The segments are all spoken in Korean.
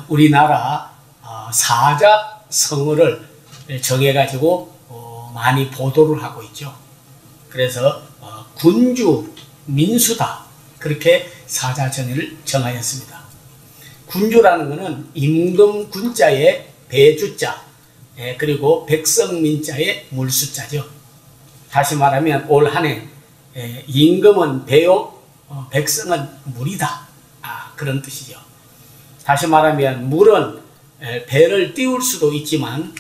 우리나라 사자성어를 정해가지고 많이 보도를 하고 있죠. 그래서 군주 민수다, 그렇게 사자성어를 정하였습니다. 군주라는 것은 임금 군자에 배주자, 그리고 백성민자에 물수자죠. 다시 말하면 올 한해 임금은 배요, 백성은 물이다, 그런 뜻이죠. 다시 말하면 물은 배를 띄울 수도 있지만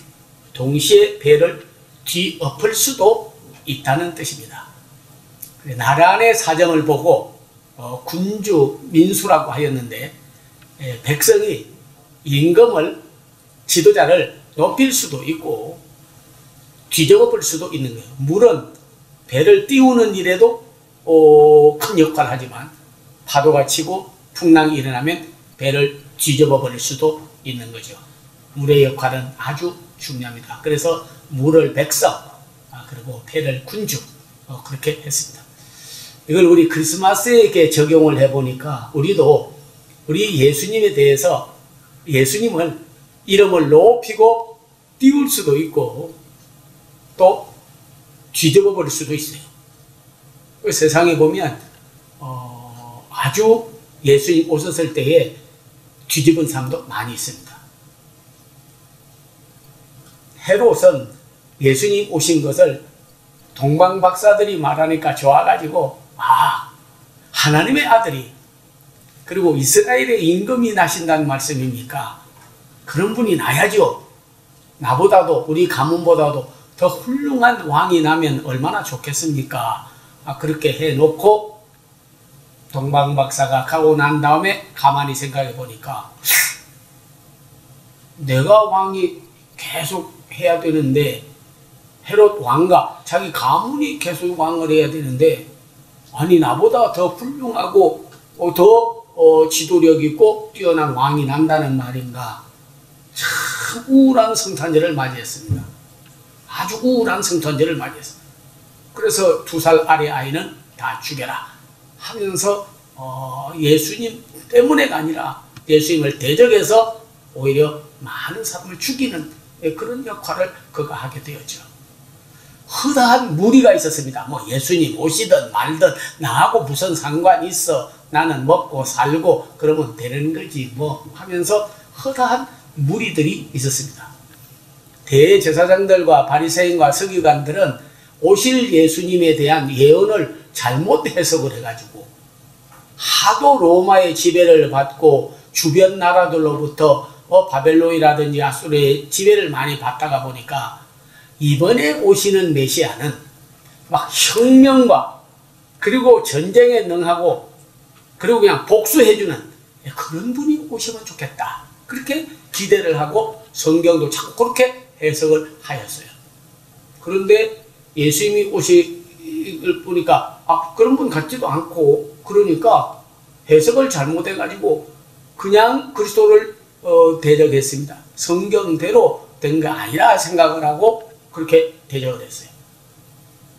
동시에 배를 뒤엎을 수도 있다는 뜻입니다. 나라 안의 사정을 보고 군주 민수라고 하였는데, 백성이 임금을, 지도자를 높일 수도 있고 뒤집어볼 수도 있는 거예요. 물은 배를 띄우는 일에도 큰 역할을 하지만 파도가 치고 풍랑이 일어나면 배를 뒤집어 버릴 수도 있는 거죠. 물의 역할은 아주 중요합니다. 그래서 물을 백성, 그리고 배를 군주, 그렇게 했습니다. 이걸 우리 크리스마스에 이렇게 적용을 해보니까 우리도 우리 예수님에 대해서, 예수님을 이름을 높이고 띄울 수도 있고 또 뒤집어 버릴 수도 있어요. 세상에 보면 아주 예수님 오셨을 때에 뒤집은 사람도 많이 있습니다. 헤롯은 예수님 오신 것을 동방 박사들이 말하니까 좋아가지고, 하나님의 아들이, 그리고 이스라엘의 임금이 나신다는 말씀입니까? 그런 분이 나야죠. 나보다도, 우리 가문보다도 더 훌륭한 왕이 나면 얼마나 좋겠습니까? 그렇게 해놓고 동방 박사가 가고 난 다음에 가만히 생각해 보니까, 내가 왕이 계속 해야 되는데, 헤롯 왕가, 자기 가문이 계속 왕을 해야 되는데, 아니 나보다 더 훌륭하고 더 지도력 있고 뛰어난 왕이 난다는 말인가. 참 우울한 성탄절을 맞이했습니다. 아주 우울한 성탄절을 맞이했습니다. 그래서 2살 아래 아이는 다 죽여라 하면서 예수님 때문에가 아니라 예수님을 대적해서 오히려 많은 사람을 죽이는 그런 역할을 그가 하게 되었죠. 허다한 무리가 있었습니다. 뭐 예수님 오시든 말든 나하고 무슨 상관이 있어, 나는 먹고 살고 그러면 되는 거지 뭐 하면서 허다한 무리들이 있었습니다. 대제사장들과 바리새인과 서기관들은 오실 예수님에 대한 예언을 잘못 해석을 해가지고 하도 로마의 지배를 받고 주변 나라들로부터 바벨론이라든지 아수르의 지배를 많이 받다가 보니까 이번에 오시는 메시아는 막 혁명과 그리고 전쟁에 능하고 그리고 그냥 복수해주는 그런 분이 오시면 좋겠다, 그렇게 기대를 하고 성경도 자꾸 그렇게 해석을 하였어요. 그런데 예수님이 오실 보니까 그런 분 같지도 않고, 그러니까 해석을 잘못해가지고 그냥 그리스도를 대적했습니다. 성경대로 된 거 아니라 생각을 하고 그렇게 대적을 했어요.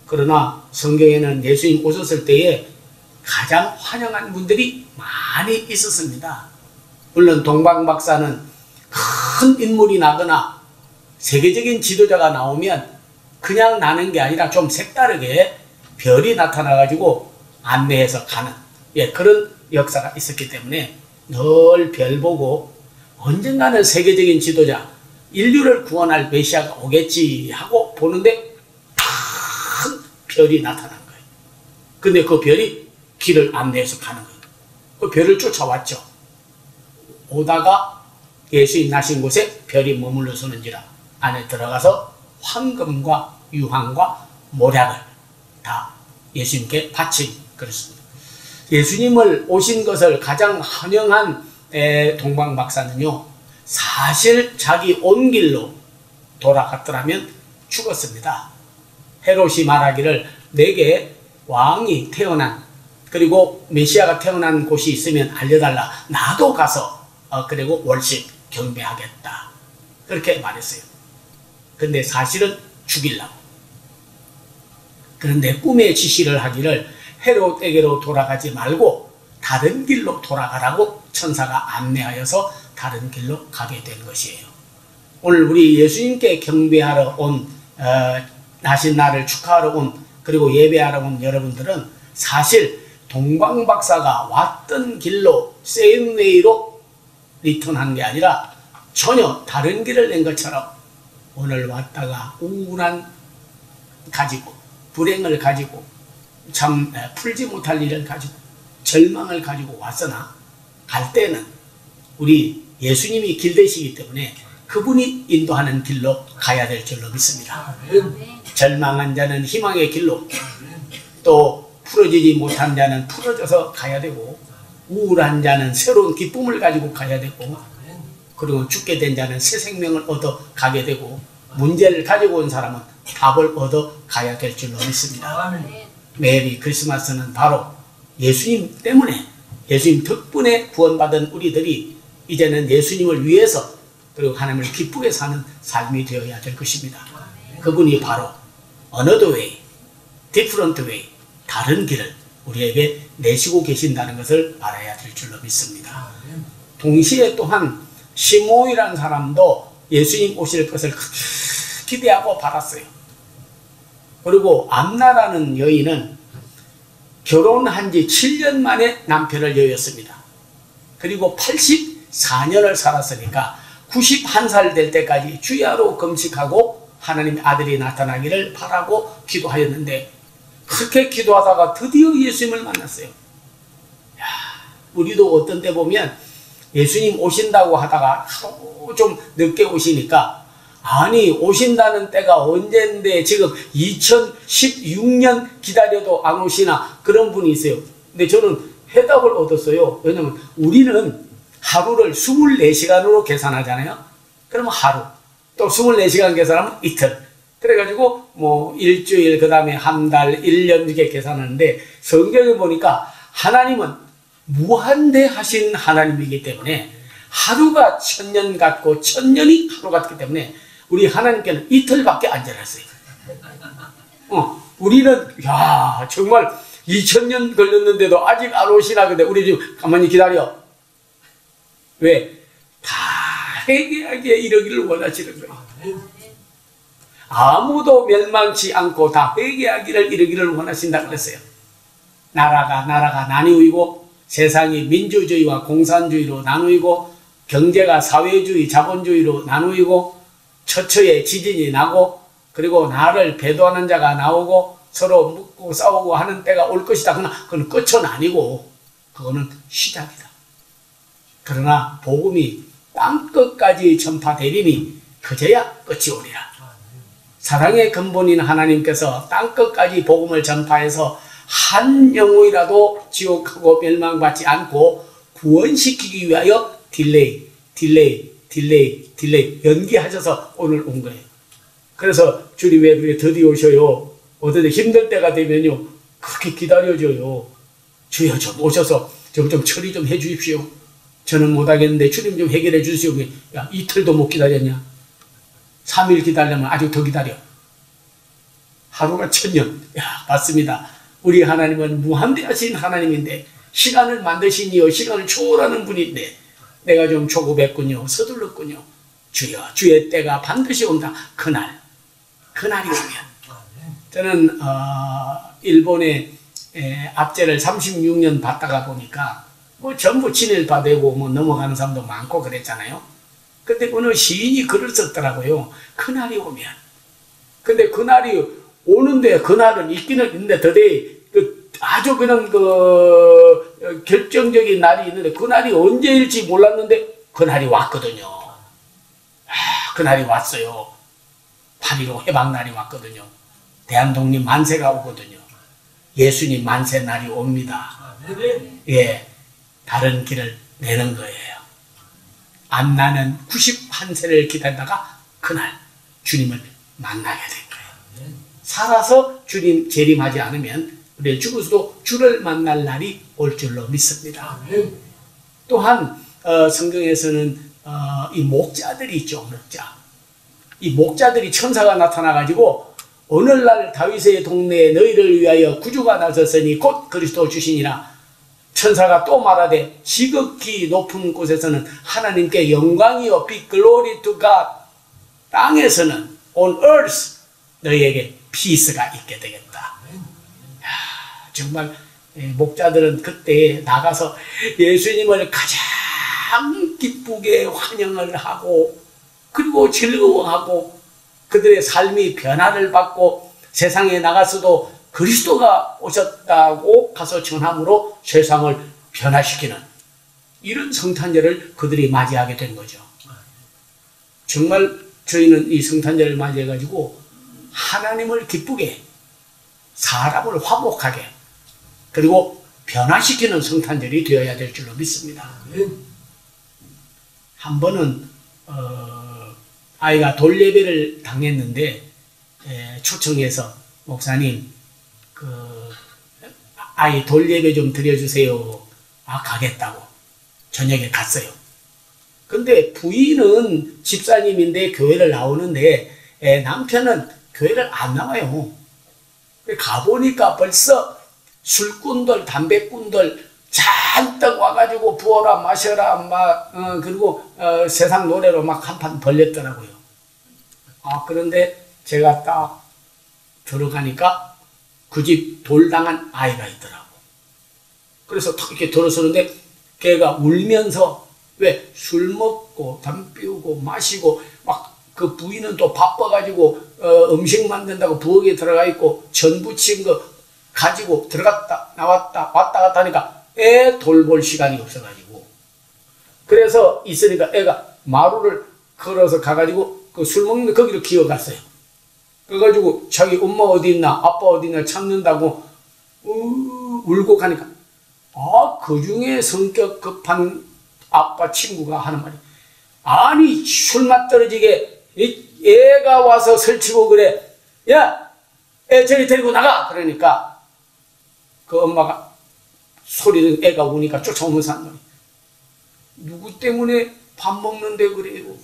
그러나 성경에는 예수님 오셨을 때에 가장 환영한 분들이 많이 있었습니다. 물론 동방 박사는 큰 인물이 나거나 세계적인 지도자가 나오면 그냥 나는 게 아니라 좀 색다르게 별이 나타나가지고 안내해서 가는 그런 역사가 있었기 때문에 늘 별 보고 언젠가는 세계적인 지도자, 인류를 구원할 메시아가 오겠지 하고 보는데 큰 별이 나타난 거예요. 근데 그 별이 길을 안내해서 가는 거예요. 그 별을 쫓아왔죠. 오다가 예수님 나신 곳에 별이 머물러 서는지라 안에 들어가서 황금과 유황과 모략을 다 예수님께 바친 그렇습니다. 예수님을 오신 것을 가장 환영한 동방 박사는요, 사실 자기 온 길로 돌아갔더라면 죽었습니다. 헤롯이 말하기를 내게 왕이 태어난, 그리고 메시아가 태어난 곳이 있으면 알려달라, 나도 가서 그리고 월십 경배하겠다, 그렇게 말했어요. 근데 사실은 죽이려고. 그런데 꿈의 지시를 하기를 헤롯에게로 돌아가지 말고 다른 길로 돌아가라고 천사가 안내하여서 다른 길로 가게 된 것이에요. 오늘 우리 예수님께 경배하러 온 나신 날을 축하하러 온 그리고 예배하러 온 여러분들은 사실 동방박사가 왔던 길로 세임웨이로 리턴한 게 아니라 전혀 다른 길을 낸 것처럼 오늘 왔다가 우울한 가지고 불행을 가지고 참 풀지 못할 일을 가지고 절망을 가지고 왔으나 갈 때는 우리 예수님이 길 되시기 때문에 그분이 인도하는 길로 가야 될 줄로 믿습니다. 절망한 자는 희망의 길로, 또 풀어지지 못한 자는 풀어져서 가야 되고, 우울한 자는 새로운 기쁨을 가지고 가야 되고, 그리고 죽게 된 자는 새 생명을 얻어 가게 되고, 문제를 가지고 온 사람은 답을 얻어 가야 될 줄로 믿습니다. 메리 크리스마스는 바로 예수님 때문에, 예수님 덕분에 구원받은 우리들이 이제는 예수님을 위해서 그리고 하나님을 기쁘게 사는 삶이 되어야 될 것입니다. 그분이 바로 another way, different way, 다른 길을 우리에게 내시고 계신다는 것을 알아야 될 줄로 믿습니다. 동시에 또한 시몬이라는 사람도 예수님 오실 것을 기대하고 바랐어요. 그리고 안나라는 여인은 결혼한 지 7년 만에 남편을 여였습니다. 그리고 84년을 살았으니까 91살 될 때까지 주야로 금식하고 하나님의 아들이 나타나기를 바라고 기도하였는데, 그렇게 기도하다가 드디어 예수님을 만났어요. 야, 우리도 어떤 때 보면 예수님 오신다고 하다가 하루 좀 늦게 오시니까, 아니 오신다는 때가 언젠데 지금 2016년 기다려도 안 오시나, 그런 분이 있어요. 근데 저는 해답을 얻었어요. 왜냐면 우리는 하루를 24시간으로 계산하잖아요. 그러면 하루, 또 24시간 계산하면 이틀, 그래가지고 뭐 일주일, 그 다음에 한 달, 1년 이렇게 계산하는데, 성경에 보니까 하나님은 무한대하신 하나님이기 때문에 하루가 1000년 같고 1000년이 하루 같기 때문에 우리 하나님께는 이틀밖에 안 지났어요. 우리는 야 정말 2000년 걸렸는데도 아직 안 오시나. 근데 우리 지금 가만히 기다려. 왜? 다 회개하게 이르기를 원하시는 거예요. 아무도 멸망치 않고 다 회개하기를 이르기를 원하신다 그랬어요. 나라가 나뉘고, 세상이 민주주의와 공산주의로 나누이고, 경제가 사회주의, 자본주의로 나누이고, 처처에 지진이 나고, 그리고 나를 배도하는 자가 나오고 서로 묻고 싸우고 하는 때가 올 것이다. 그러나 그건 끝은 아니고 그거는 시작이다. 그러나 복음이 땅끝까지 전파되리니 그제야 끝이 오리라. 사랑의 근본인 하나님께서 땅끝까지 복음을 전파해서 한 영혼이라도 지옥하고 멸망받지 않고 구원시키기 위하여 딜레이 연기하셔서 오늘 온 거예요. 그래서 주님 왜 그렇게 드디어 오셔요? 어떤 힘들 때가 되면요 그렇게 기다려줘요. 주여 좀 오셔서 좀 처리 좀 해주십시오. 저는 못하겠는데 주님 좀 해결해 주시오. 야, 이틀도 못 기다렸냐? 3일 기다리면 아직 더 기다려. 하루가 1000년. 야, 맞습니다. 우리 하나님은 무한대하신 하나님인데 시간을 만드시니요 시간을 초월하는 분인데 내가 좀 조급했군요. 서둘렀군요. 주여, 주의 때가 반드시 온다. 그날이 오면. 저는 일본의 압제를 36년 받다가 보니까 뭐 전부 친일파 되고 뭐 넘어가는 사람도 많고 그랬잖아요. 근데 어느 시인이 글을 썼더라고요. 그날이 오면. 근데 그날이 오는데 그날은 있기는 있는데 더대이 아주 그냥 결정적인 날이 있는데 그날이 언제일지 몰랐는데 그날이 왔거든요. 그날이 왔어요. 8.15 해방날이 왔거든요. 대한독립 만세가 오거든요. 예수님 만세 날이 옵니다. 예, 다른 길을 내는 거예요. 안나는 91세를 기다리다가 그날 주님을 만나게 된 거예요. 살아서 주님 재림하지 않으면 우리 죽어서도 주를 만날 날이 올 줄로 믿습니다. 또한 성경에서는 이 목자들이 있죠. 목자. 이 목자들이 천사가 나타나가지고 오늘날 다윗의 동네에 너희를 위하여 구주가 나섰으니 곧 그리스도 주시니라. 천사가 또 말하되 지극히 높은 곳에서는 하나님께 영광이요 be glory to God, 땅에서는 on earth 너희에게 peace가 있게 되겠다. 정말 목자들은 그때 나가서 예수님을 가장 기쁘게 환영을 하고 그리고 즐거워하고 그들의 삶이 변화를 받고 세상에 나가서도 그리스도가 오셨다고 가서 전함으로 세상을 변화시키는 이런 성탄절을 그들이 맞이하게 된 거죠. 정말 저희는 이 성탄절을 맞이해가지고 하나님을 기쁘게 사람을 화목하게 그리고 변화시키는 성탄절이 되어야 될 줄로 믿습니다. 한 번은 아이가 돌예배를 당했는데 초청해서 목사님 아이 돌예배 좀 드려주세요. 가겠다고 저녁에 갔어요. 근데 부인은 집사님인데 교회를 나오는데 남편은 교회를 안 나와요. 가보니까 벌써 술꾼들, 담배꾼들 잔뜩 와가지고 부어라 마셔라 그리고 세상 노래로 막 한판 벌렸더라고요. 그런데 제가 딱 들어가니까 그 집 돌당한 아이가 있더라고. 그래서 탁 이렇게 들어서는데 걔가 울면서 왜 술 먹고 담배 피우고 마시고 막 그 부인은 또 바빠가지고 음식 만든다고 부엌에 들어가 있고 전 부친 거 가지고 들어갔다 나왔다 왔다 갔다 하니까 애 돌볼 시간이 없어가지고 그래서 있으니까 애가 마루를 걸어서 가가지고 그 술 먹는 거기로 기어갔어요. 그래가지고 자기 엄마 어디 있나 아빠 어디 있나 찾는다고 울고 가니까 그 중에 성격 급한 아빠 친구가 하는 말이 아니 술맛 떨어지게 애가 와서 설치고 그래. 야, 애 저리 데리고 나가. 그러니까 그 엄마가 소리를 애가 우니까 쫓아오면서 한 말이 누구 때문에 밥 먹는데 그래요.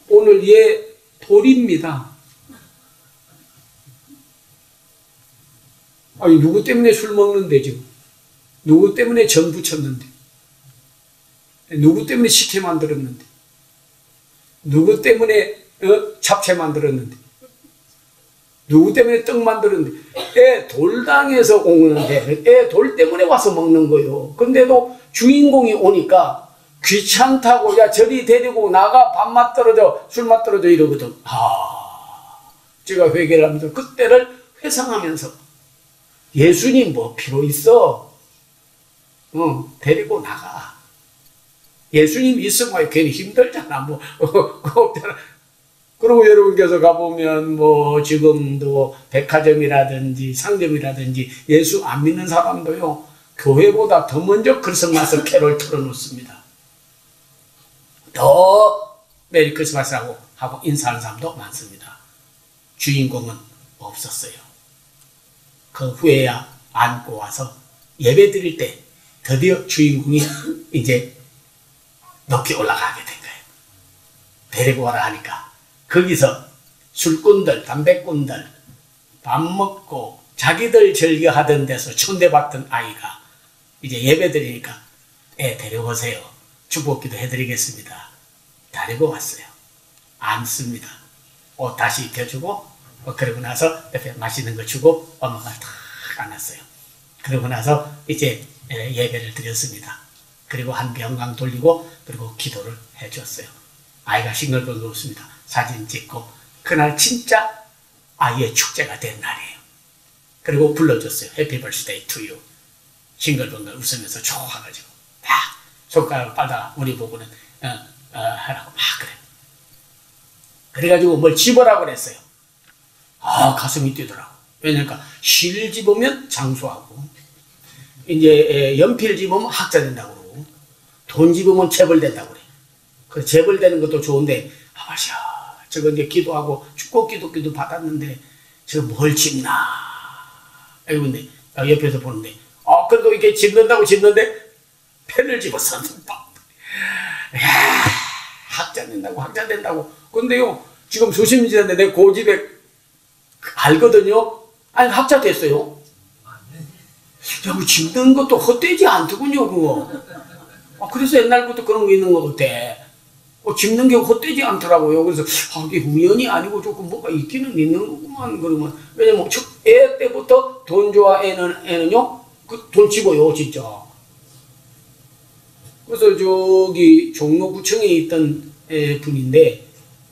오늘 얘 돌입니다. 아니 누구 때문에 술 먹는데 지금 누구 때문에 전 부쳤는데 누구 때문에 식혜 만들었는데 누구 때문에 잡채 만들었는데 누구 때문에 떡 만들었는데 애 돌당에서 오는데 애 돌 때문에 와서 먹는 거요. 근데도 주인공이 오니까 귀찮다고 야 저리 데리고 나가 밥맛 떨어져 술맛 떨어져 이러거든. 제가 회개를 하면서 그때를 회상하면서 예수님 뭐 필요 있어? 데리고 나가. 예수님 있으면 괜히 힘들잖아. 그리고 여러분께서 가보면 지금도 백화점이라든지 상점이라든지 예수 안 믿는 사람도요 교회보다 더 먼저 크리스마스 캐롤 틀어놓습니다. 더 메리 크리스마스라고 하고 인사하는 사람도 많습니다. 주인공은 없었어요. 그 후에야 안고 와서 예배 드릴 때 드디어 주인공이 이제 높이 올라가게 된 거예요. 데리고 와라 하니까 거기서 술꾼들, 담배꾼들 밥 먹고 자기들 즐겨하던 데서 천대받던 아이가 이제 예배 드리니까 데려오세요. 축복기도 해드리겠습니다. 데리고 왔어요. 안습니다. 옷 다시 입혀주고 그러고 나서 옆에 맛있는 거 주고 엄마가 탁 안았어요. 그러고 나서 이제 예배를 드렸습니다. 그리고 한 병강 돌리고 그리고 기도를 해줬어요. 아이가 싱글벙글 웃습니다. 사진 찍고 그날 진짜 아이의 축제가 된 날이에요. 그리고 불러줬어요. 해피 버스데이 투 유. 싱글벙글 웃으면서 좋아가지고 딱 손가락을 빨다가 우리 보고는 하라고 막 그래. 그래가지고 뭘 집어라고 그랬어요. 가슴이 뛰더라고. 왜냐니까 실 집으면 장수하고 이제 연필 집으면 학자 된다고 그러고 돈 집으면 재벌된다고 그래. 그 재벌되는 것도 좋은데 저거 이제 기도하고 축복 기도 받았는데 저 뭘 집나. 아이고 근데 옆에서 보는데 그래도 이렇게 집는다고 집는데 펜을 집어서 학자 된다고. 근데요 지금 수십 년 전에 내 고집에 알거든요. 아니 학자 됐어요. 야, 뭐 짚는 것도 헛되지 않더군요, 그거. 그래서 옛날부터 그런 게 있는 것 같아. 짚는 게 헛되지 않더라고요. 그래서 이게 우연이 아니고 조금 뭐가 있기는 있는 거구만. 그러면 왜냐면 애 때부터 돈 좋아 애는요 돈 집어요 진짜. 그래서 저기 종로구청에 있던 분인데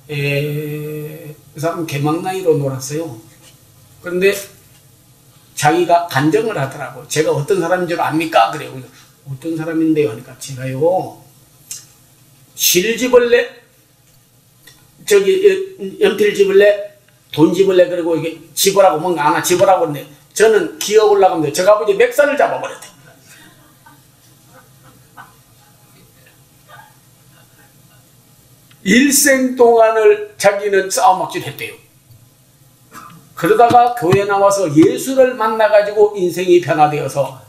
그 사람 개막 나이로 놀았어요. 그런데 자기가 간증을 하더라고. 제가 어떤 사람인 줄 압니까? 그래요. 어떤 사람인데요? 하니까 제가요 실집을래, 저기 연필 집을래, 돈 집을래, 그리고 이게 집으라고 뭔가 하나 집으라고 했는데 저는 기억을 나가면 저 아버지 맥살을 잡아버렸대. 일생 동안을 자기는 싸움막질 했대요. 그러다가 교회 나와서 예수를 만나가지고 인생이 변화되어서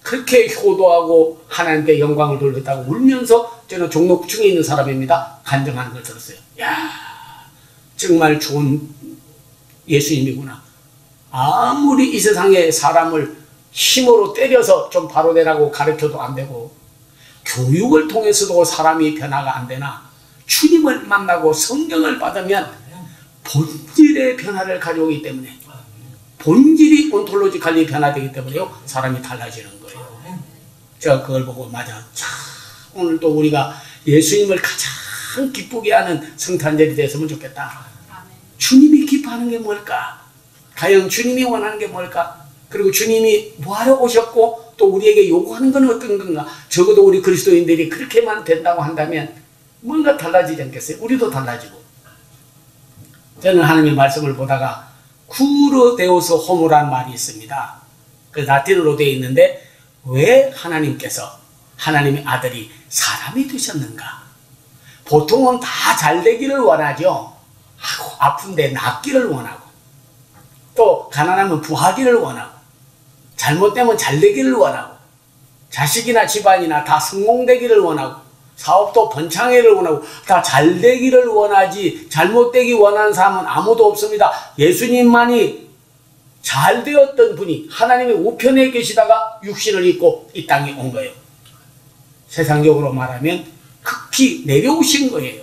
그렇게 효도하고 하나님께 영광을 돌렸다고 울면서 저는 종로구청에 있는 사람입니다. 간증하는 걸 들었어요. 야, 정말 좋은 예수님이구나. 아무리 이 세상에 사람을 힘으로 때려서 좀 바로 되라고 가르쳐도 안 되고 교육을 통해서도 사람이 변화가 안 되나 주님을 만나고 성경을 받으면 본질의 변화를 가져오기 때문에 본질이 온톨로지칼리 변화되기 때문에요 사람이 달라지는 거예요. 제가 그걸 보고 맞아. 참 오늘 또 우리가 예수님을 가장 기쁘게 하는 성탄절이 됐으면 좋겠다. 주님이 기뻐하는 게 뭘까? 과연 주님이 원하는 게 뭘까? 그리고 주님이 뭐하러 오셨고 또 우리에게 요구하는 건 어떤 건가? 적어도 우리 그리스도인들이 그렇게만 된다고 한다면 뭔가 달라지지 않겠어요? 우리도 달라지고. 저는 하나님의 말씀을 보다가 쿠르 데우스 호모라는 말이 있습니다. 그 라틴어로 되어 있는데 왜 하나님께서 하나님의 아들이 사람이 되셨는가? 보통은 다 잘되기를 원하죠. 아픈데 낫기를 원하고 또 가난하면 부하기를 원하고 잘못되면 잘되기를 원하고 자식이나 집안이나 다 성공되기를 원하고 사업도 번창하기를 원하고 다 잘되기를 원하지 잘못되기 원하는 사람은 아무도 없습니다. 예수님만이 잘되었던 분이 하나님의 우편에 계시다가 육신을 입고 이 땅에 온 거예요. 세상적으로 말하면 극히 내려오신 거예요.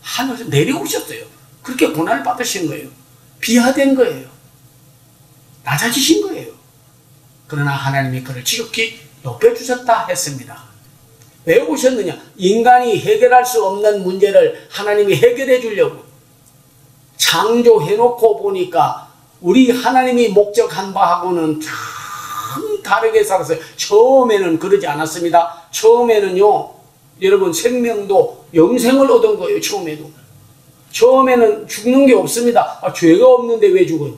하늘에서 내려오셨어요. 그렇게 고난을 받으신 거예요. 비하된 거예요. 낮아지신 거예요. 그러나 하나님이 그를 지극히 높여주셨다 했습니다. 왜 오셨느냐? 인간이 해결할 수 없는 문제를 하나님이 해결해 주려고. 창조해놓고 보니까 우리 하나님이 목적한 바하고는 참 다르게 살았어요. 처음에는 그러지 않았습니다. 처음에는요, 여러분 생명도 영생을 얻은 거예요. 처음에는 죽는 게 없습니다. 죄가 없는데 왜 죽어요?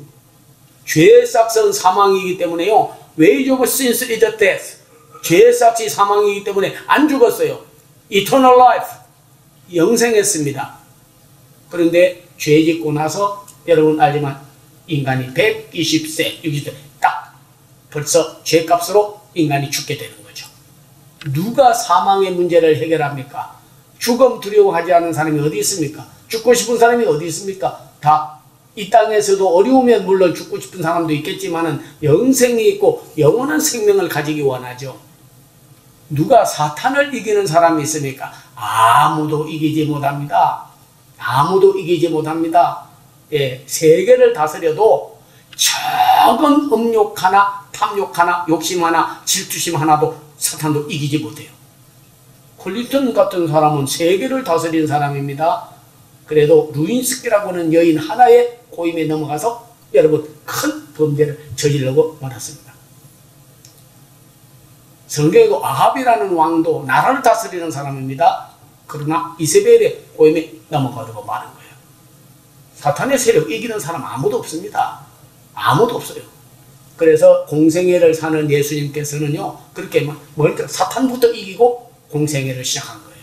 죄의 삭은 사망이기 때문에요. Wage of sins is death. 죄의 삭이 사망이기 때문에 안 죽었어요. Eternal life. 영생했습니다. 그런데 죄 짓고 나서 여러분 알지만 인간이 120세, 60세 딱 벌써 죄값으로 인간이 죽게 되는 거죠. 누가 사망의 문제를 해결합니까? 죽음 두려워하지 않은 사람이 어디 있습니까? 죽고 싶은 사람이 어디 있습니까? 다 이 땅에서도 어려우면 물론 죽고 싶은 사람도 있겠지만은 영생이 있고 영원한 생명을 가지기 원하죠. 누가 사탄을 이기는 사람이 있습니까? 아무도 이기지 못합니다. 아무도 이기지 못합니다. 예, 세계를 다스려도 작은 음욕 하나, 탐욕 하나, 욕심 하나, 질투심 하나도 사탄도 이기지 못해요. 콜린턴 같은 사람은 세계를 다스린 사람입니다. 그래도 루인스키라고 하는 여인 하나의 고임에 넘어가서 여러분 큰 범죄를 저지르고 말았습니다. 성경에 아합이라는 왕도 나라를 다스리는 사람입니다. 그러나 이세벨의 고임에 넘어가려고 말한 거예요. 사탄의 세력 이기는 사람 아무도 없습니다. 아무도 없어요. 그래서 공생애를 사는 예수님께서는요, 그렇게 먼저 사탄부터 이기고 공생애를 시작한 거예요.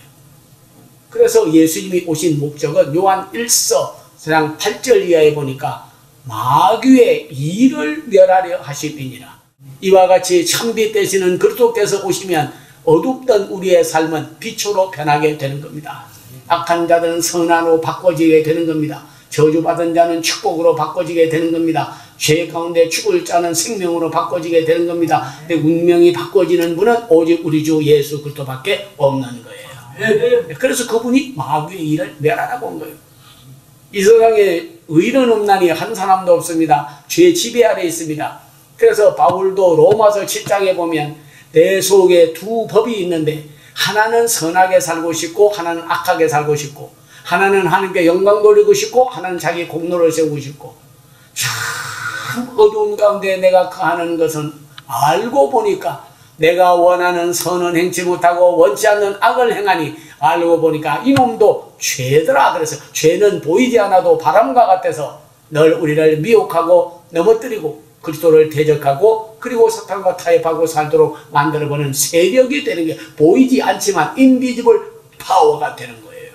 그래서 예수님이 오신 목적은 요한 1서 8절 이하에 보니까 마귀의 일을 멸하려 하심이니라. 이와 같이 참빛 되시는 그리스도께서 오시면 어둡던 우리의 삶은 빛으로 변하게 되는 겁니다. 악한 자들은 선한으로 바꿔지게 되는 겁니다. 저주받은 자는 축복으로 바꿔지게 되는 겁니다. 죄 가운데 죽을 자는 생명으로 바꿔지게 되는 겁니다. 근데 운명이 바꿔지는 분은 오직 우리 주 예수 그리스도밖에 없는 거예요. 그래서 그분이 마귀의 일을 멸하라고 온 거예요. 이 세상에 의는 없나니 한 사람도 없습니다. 죄 지배 아래 있습니다. 그래서 바울도 로마서 7장에 보면 내 속에 두 법이 있는데 하나는 선하게 살고 싶고 하나는 악하게 살고 싶고 하나는 하나님께 영광 돌리고 싶고 하나는 자기 공로를 세우고 싶고 참 어두운 가운데 내가 하는 것은 알고 보니까 내가 원하는 선은 행치 못하고 원치 않는 악을 행하니 알고 보니까 이놈도 죄더라. 그래서 죄는 보이지 않아도 바람과 같아서 늘 우리를 미혹하고 넘어뜨리고 그리스도를 대적하고 그리고 사탄과 타협하고 살도록 만들어보는 세력이 되는 게 보이지 않지만 인비지블 파워가 되는 거예요.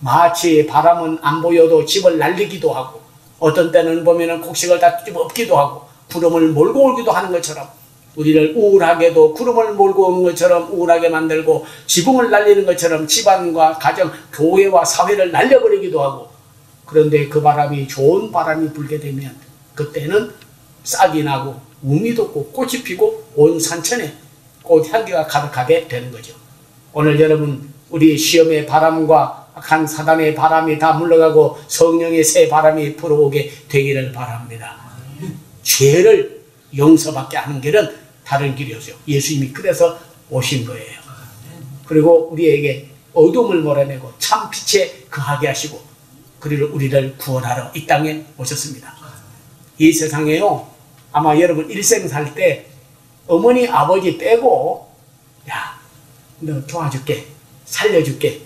마치 바람은 안 보여도 집을 날리기도 하고 어떤 때는 보면은 곡식을 다 뒤집어엎기도 하고 구름을 몰고 오기도 하는 것처럼 우리를 우울하게도 구름을 몰고 오는 것처럼 우울하게 만들고 지붕을 날리는 것처럼 집안과 가정, 교회와 사회를 날려버리기도 하고 그런데 그 바람이 좋은 바람이 불게 되면 그때는 싹이 나고 우미 돋고 꽃이 피고 온 산천에 꽃향기가 가득하게 되는 거죠. 오늘 여러분 우리 시험의 바람과 한 사단의 바람이 다 물러가고 성령의 새 바람이 불어오게 되기를 바랍니다. 죄를 용서받게 하는 길은 다른 길이 없어요. 예수님이 그래서 오신 거예요. 그리고 우리에게 어둠을 몰아내고 참 빛에 거하게 하시고 그리고 우리를 구원하러 이 땅에 오셨습니다. 이 세상에요 아마 여러분 일생 살 때 어머니 아버지 빼고 야 너 도와줄게 살려줄게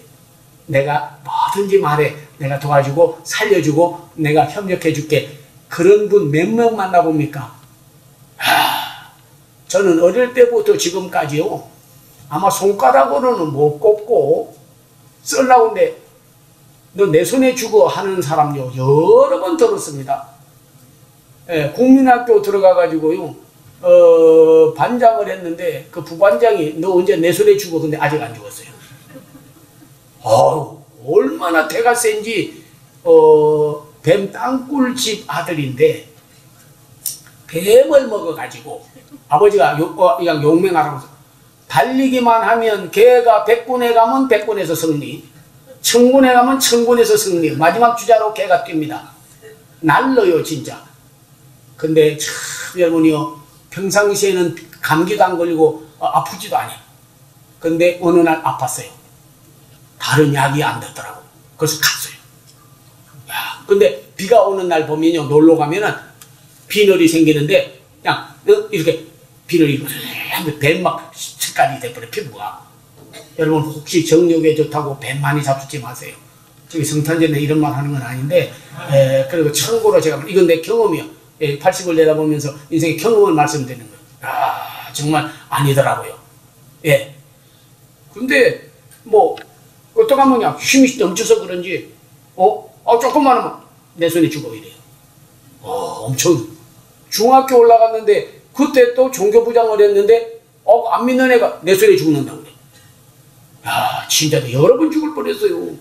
내가 뭐든지 말해 내가 도와주고 살려주고 내가 협력해줄게 그런 분 몇 명 만나봅니까? 저는 어릴 때부터 지금까지요 아마 손가락으로는 못 꼽고 썰라운데 너 내 손에 주고 하는 사람요 여러 번 들었습니다. 예, 국민학교 들어가가지고요 반장을 했는데 그 부반장이 너 언제 내 손에 주고 근데 아직 안 죽었어요. 얼마나 대가 센지 뱀 땅굴집 아들인데 뱀을 먹어가지고 아버지가 그냥 용맹하라고 해서 달리기만 하면 개가 100군에 가면 100군에서 승리 1000군에 가면 1000군에서 승리 마지막 주자로 개가 뜁니다. 날려요 진짜. 근데 참 여러분이요 평상시에는 감기도 안 걸리고 아프지도 않아요. 근데 어느 날 아팠어요. 다른 약이 안 됐더라고. 그래서 갔어요. 야, 근데 비가 오는 날 보면요 놀러 가면은 비늘이 생기는데 그냥 이렇게 비늘이 뱀막 색깔이 돼버려 피부가. 여러분 혹시 정력에 좋다고 뱀 많이 잡수지 마세요. 저기 성탄절에 이런 말 하는 건 아닌데 그리고 참고로 제가 이건 내 경험이요. 80을 내다보면서 인생의 경험을 말씀드리는 거예요. 아 정말 아니더라고요. 예. 근데 뭐 어떡하면 그냥 힘이 넘쳐서 그런지 조금만 하면 내 손에 죽어 이래요. 엄청 중학교 올라갔는데 그때 또 종교부장을 했는데 안 믿는 애가 내 손에 죽는다고 그래. 야 진짜 여러 번 죽을 뻔했어요.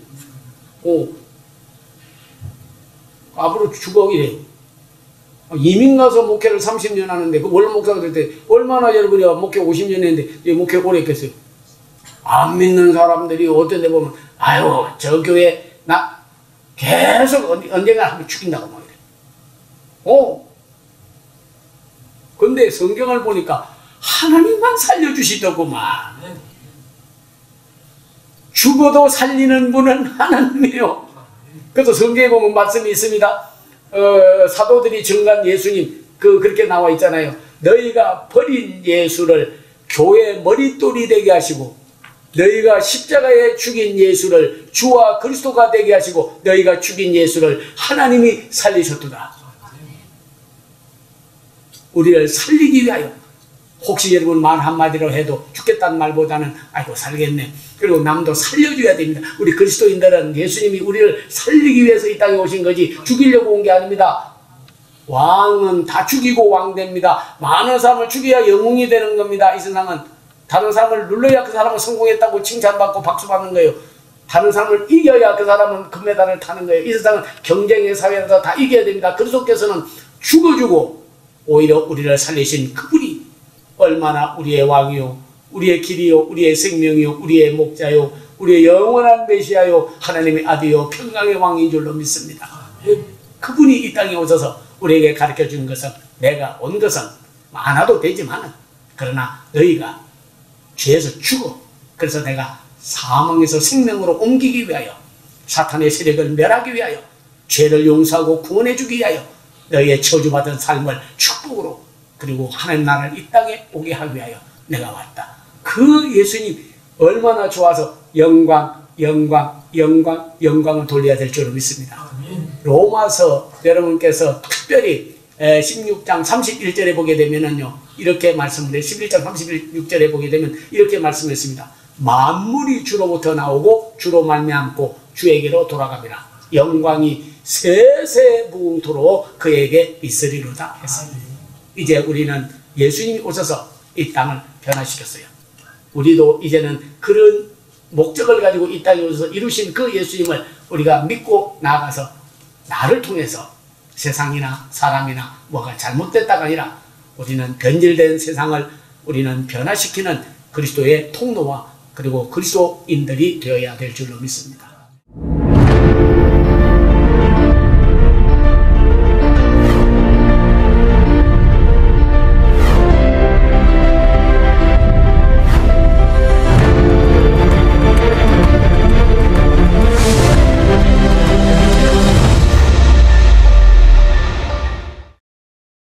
앞으로 죽어 이래요. 이민 가서 목회를 30년 하는데 그 원로 목사가 될 때 얼마나 여러분이 목회 50년 했는데 목회 오래 했겠어요. 안 믿는 사람들이 어떤 데 보면 아유 저 교회 나 계속 언젠가 한번 죽인다고 막 이래. 근데 성경을 보니까 하나님만 살려주시더구만. 죽어도 살리는 분은 하나님이에요. 그래서 성경에 보면 말씀이 있습니다. 사도들이 증거한 예수님 그렇게 나와 있잖아요. 너희가 버린 예수를 교회 머릿돌이 되게 하시고 너희가 십자가에 죽인 예수를 주와 그리스도가 되게 하시고 너희가 죽인 예수를 하나님이 살리셨도다. 우리를 살리기 위하여 혹시 여러분 말 한마디로 해도 죽겠다는 말보다는 아이고 살겠네. 그리고 남도 살려줘야 됩니다. 우리 그리스도인들은 예수님이 우리를 살리기 위해서 이 땅에 오신 거지 죽이려고 온 게 아닙니다. 왕은 다 죽이고 왕됩니다. 많은 사람을 죽여야 영웅이 되는 겁니다. 이 세상은 다른 사람을 눌러야 그 사람은 성공했다고 칭찬받고 박수받는 거예요. 다른 사람을 이겨야 그 사람은 금메달을 타는 거예요. 이 세상은 경쟁의 사회라서 다 이겨야 됩니다. 그리스도께서는 죽어주고 오히려 우리를 살리신 그분이 얼마나 우리의 왕이요, 우리의 길이요, 우리의 생명이요, 우리의 목자요, 우리의 영원한 메시아요, 하나님의 아들이요, 평강의 왕인 줄로 믿습니다. 그분이 이 땅에 오셔서 우리에게 가르쳐 주는 것은, 내가 온 것은 많아도 되지만 그러나 너희가 죄에서 죽어, 그래서 내가 사망에서 생명으로 옮기기 위하여, 사탄의 세력을 멸하기 위하여, 죄를 용서하고 구원해 주기 위하여 너희의 저주받은 삶을 축복으로, 그리고 하나님 나라를 이 땅에 오게 하기 위하여 내가 왔다. 그 예수님 얼마나 좋아서 영광, 영광, 영광, 영광을 돌려야 될 줄로 믿습니다. 로마서 여러분께서 특별히 16장 31절에 보게 되면은요, 이렇게 말씀을 해요. 11장 36절에 보게 되면 이렇게 말씀했습니다. 만물이 주로부터 나오고 주로 말미암고 주에게로 돌아갑니다. 영광이 세세무궁토록 그에게 있으리로다 했습니다. 이제 우리는 예수님이 오셔서 이 땅을 변화시켰어요. 우리도 이제는 그런 목적을 가지고 이 땅에 오셔서 이루신 그 예수님을 우리가 믿고 나아가서 나를 통해서 세상이나 사람이나 뭐가 잘못됐다가 아니라 우리는 변질된 세상을 우리는 변화시키는 그리스도의 통로와 그리고 그리스도인들이 되어야 될 줄로 믿습니다.